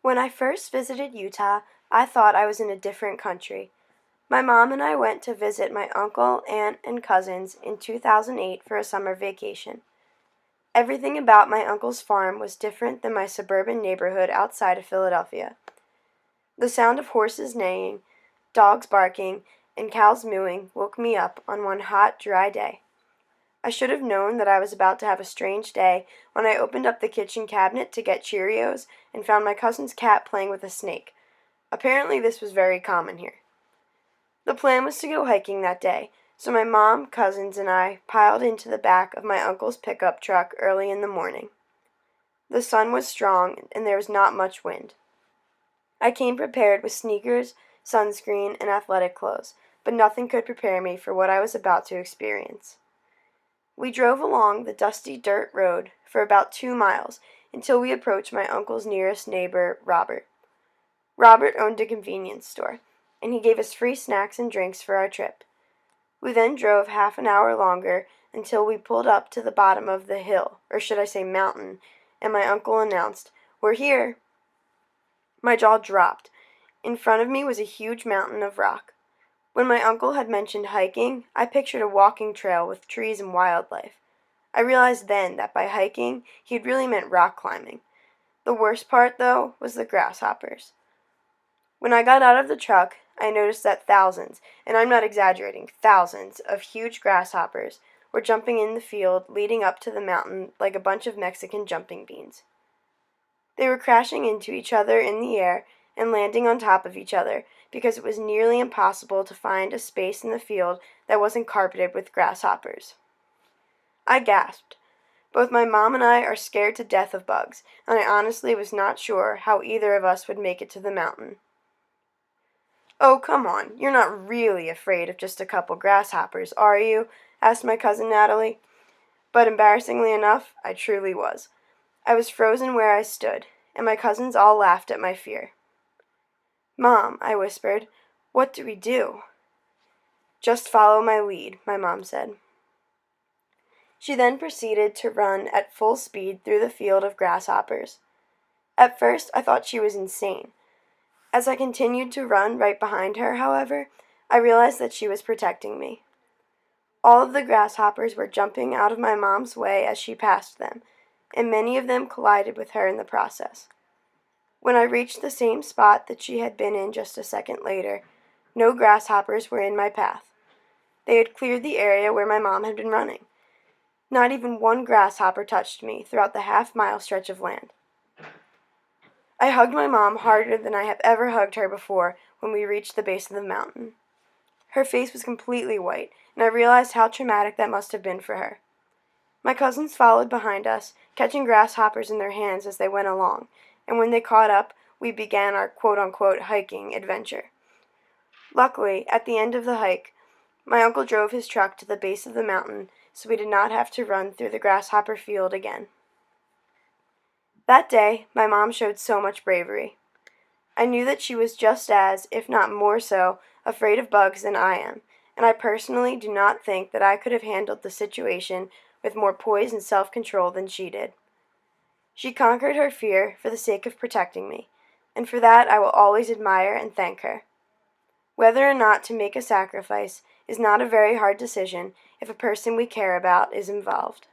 When I first visited Utah, I thought I was in a different country. My mom and I went to visit my uncle, aunt, and cousins in 2008 for a summer vacation. Everything about my uncle's farm was different than my suburban neighborhood outside of Philadelphia. The sound of horses neighing, dogs barking, and cows mooing woke me up on one hot, dry day. I should have known that I was about to have a strange day when I opened up the kitchen cabinet to get Cheerios and found my cousin's cat playing with a snake. Apparently, this was very common here. The plan was to go hiking that day, so my mom, cousins, and I piled into the back of my uncle's pickup truck early in the morning. The sun was strong, and there was not much wind. I came prepared with sneakers, sunscreen, and athletic clothes, but nothing could prepare me for what I was about to experience. We drove along the dusty dirt road for about 2 miles until we approached my uncle's nearest neighbor, Robert. Robert owned a convenience store, and he gave us free snacks and drinks for our trip. We then drove half an hour longer until we pulled up to the bottom of the hill, or should I say mountain, and my uncle announced, "We're here." My jaw dropped. In front of me was a huge mountain of rock. When my uncle had mentioned hiking, I pictured a walking trail with trees and wildlife. I realized then that by hiking, he had really meant rock climbing. The worst part, though, was the grasshoppers. When I got out of the truck, I noticed that thousands, and I'm not exaggerating, thousands of huge grasshoppers were jumping in the field leading up to the mountain like a bunch of Mexican jumping beans. They were crashing into each other in the air and landing on top of each other because it was nearly impossible to find a space in the field that wasn't carpeted with grasshoppers. I gasped. Both my mom and I are scared to death of bugs, and I honestly was not sure how either of us would make it to the mountain. "Oh, come on, you're not really afraid of just a couple grasshoppers, are you?" asked my cousin Natalie. But embarrassingly enough, I truly was. I was frozen where I stood, and my cousins all laughed at my fear. "Mom," I whispered, "what do we do?" "Just follow my lead," my mom said. She then proceeded to run at full speed through the field of grasshoppers. At first, I thought she was insane. As I continued to run right behind her, however, I realized that she was protecting me. All of the grasshoppers were jumping out of my mom's way as she passed them, and many of them collided with her in the process. When I reached the same spot that she had been in just a second later, no grasshoppers were in my path. They had cleared the area where my mom had been running. Not even one grasshopper touched me throughout the half-mile stretch of land. I hugged my mom harder than I have ever hugged her before when we reached the base of the mountain. Her face was completely white, and I realized how traumatic that must have been for her. My cousins followed behind us, catching grasshoppers in their hands as they went along, and when they caught up, we began our quote-unquote hiking adventure. Luckily, at the end of the hike, my uncle drove his truck to the base of the mountain, so we did not have to run through the grasshopper field again. That day, my mom showed so much bravery. I knew that she was just as, if not more so, afraid of bugs than I am, and I personally do not think that I could have handled the situation with more poise and self-control than she did. She conquered her fear for the sake of protecting me, and for that I will always admire and thank her. Whether or not to make a sacrifice is not a very hard decision if a person we care about is involved.